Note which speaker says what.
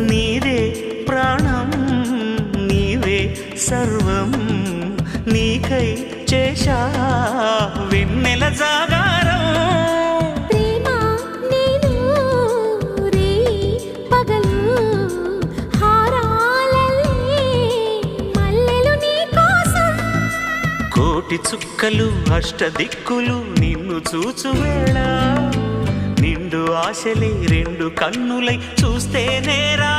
Speaker 1: నీదే ప్రాణం నీవే సర్వం నీకై చేశా వెన్నెల జాగారం
Speaker 2: ప్రేమ నేను రే పగలు హారాలల్లే మల్లెలు నీ కోసం
Speaker 1: కోటి చుక్కలు అష్టదిక్కులు నిన్ను చూచువేళ నిండు ఆశలే రెండు కన్నులై చూస్తే నేరా